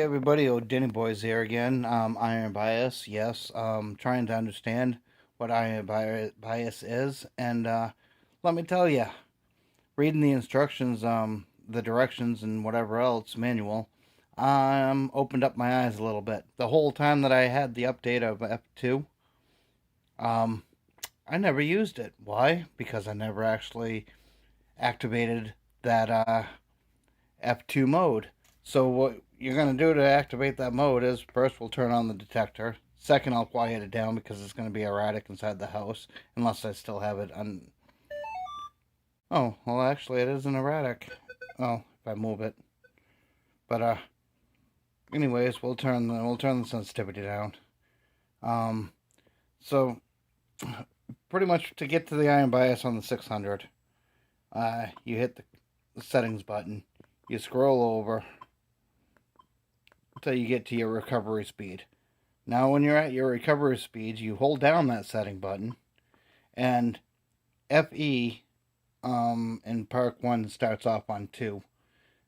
everybody, Denny Boys here again. Iron bias, yes. Trying to understand what bias is, and let me tell you, reading the instructions, the directions, and whatever else manual, opened up my eyes a little bit. The whole time that I had the update of F2, um, I never used it. Why? Because I never actually activated that F2 mode. So what you're going to do to activate that mode is first we'll turn on the detector. Second, I'll quiet it down because it's going to be erratic inside the house unless I still have it on. Oh, well, actually, it isn't erratic. Oh, if I move it. But anyways, we'll turn the sensitivity down. Um, so pretty much to get to the iron bias on the 600, you hit the settings button. You scroll over until you get to your recovery speed. Now, when you're at your recovery speed, you hold down that setting button, and FE in Park 1 starts off on 2.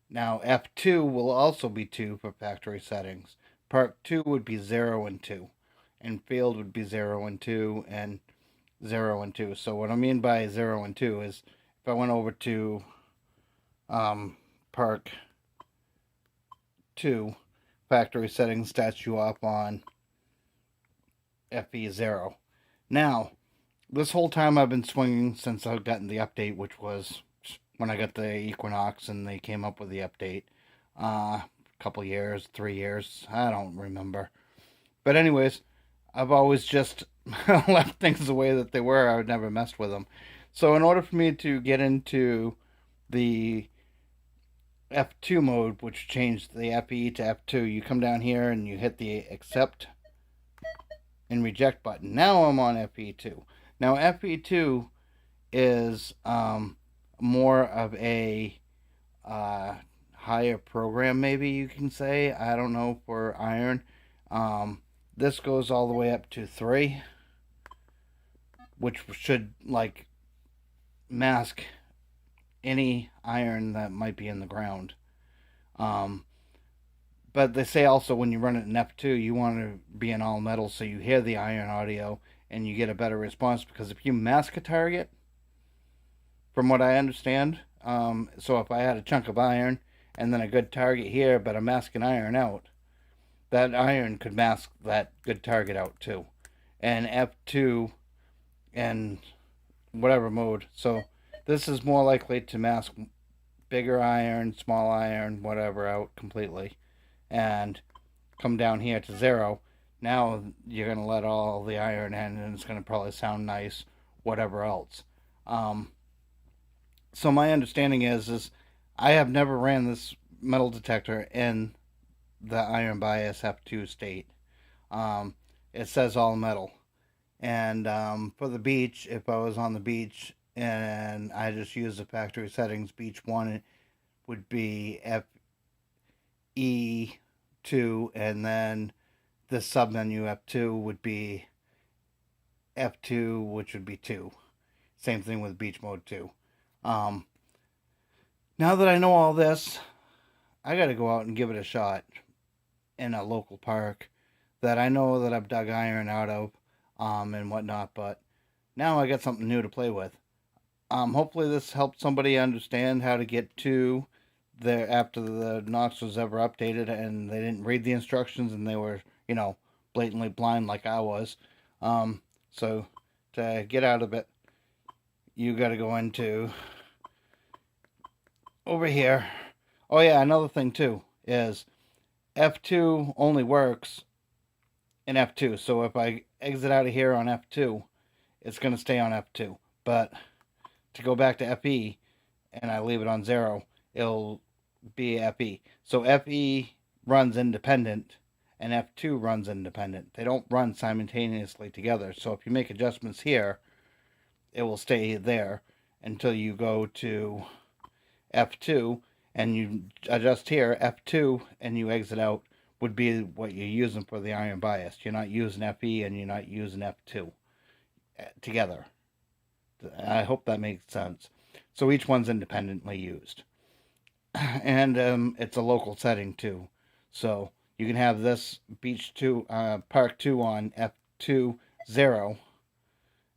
Now, F2 will also be 2 for factory settings. Park 2 would be 0 and 2, and field would be 0 and 2, and 0 and 2. So, what I mean by 0 and 2 is if I went over to Park 2, factory settings starts you off on FE0. Now, this whole time I've been swinging since I've gotten the update, which was when I got the Equinox and they came up with the update. A couple years, 3 years, I don't remember. But anyways, I've always just left things the way that they were. I would never messed with them. So in order for me to get into the F2 mode, which changed the FE to F2, you come down here and you hit the accept and reject button. Now I'm on FE2. Now FE2 is more of a higher program, maybe you can say. I don't know, for iron. This goes all the way up to 3, which should like mask any iron that might be in the ground. Um, but they say also when you run it in F2, you want to be in all metal so you hear the iron audio and you get a better response, because if you mask a target, from what I understand, so if I had a chunk of iron and then a good target here, but I'm masking iron out, that iron could mask that good target out too. And F2 and whatever mode. So this is more likely to mask bigger iron, small iron, whatever out completely. And come down here to 0. Now you're going to let all the iron in and it's going to probably sound nice, whatever else. So my understanding is I have never ran this metal detector in the iron bias F2 state. It says all metal. And for the beach, if I was on the beach and I just used the factory settings, beach 1 would be FE2, and then the submenu F2 would be F2, which would be 2. Same thing with beach mode 2. Um, Now that I know all this, I got to go out and give it a shot in a local park that I know that I've dug iron out of, and whatnot. But now I got something new to play with. Hopefully this helped somebody understand how to get to there after the Knox was ever updated and they didn't read the instructions and they were, blatantly blind like I was. So to get out of it, you got to go into over here. Oh yeah, another thing too is F2 only works in F2. So if I exit out of here on F2, it's going to stay on F2. But to go back to FE and I leave it on 0, it'll be FE. So FE runs independent and F2 runs independent. They don't run simultaneously together. So if you make adjustments here, it will stay there until you go to F2 and you adjust here. F2 and you exit out would be what you're using for the iron bias. You're not using FE and you're not using F2 together. I hope that makes sense. So each one's independently used. And it's a local setting too. So you can have this Park 2 on F2 0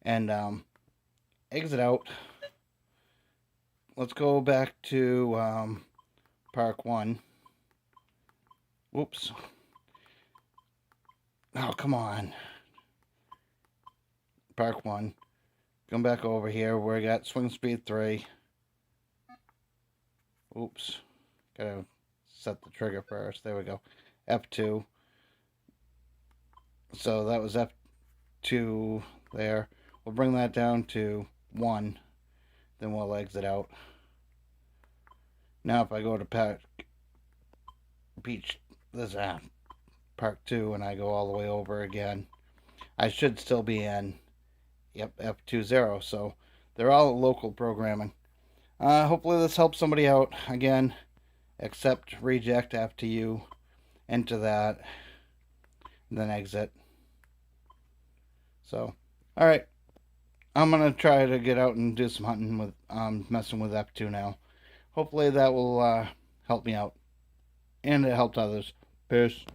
and exit out. Let's go back to Park 1. Whoops. Oh, come on. Park 1. Come back over here. We got swing speed 3. Oops. Gotta set the trigger first. There we go. F2. So that was F2 there. We'll bring that down to 1. Then we'll exit out. Now if I go to Park 2 and I go all the way over again, I should still be in F20. So they're all local programming. Hopefully this helps somebody out. Again, accept, reject after you enter that, and then exit. So, alright. I'm going to try to get out and do some hunting with messing with F2 now. Hopefully that will help me out. And it helped others. Peace.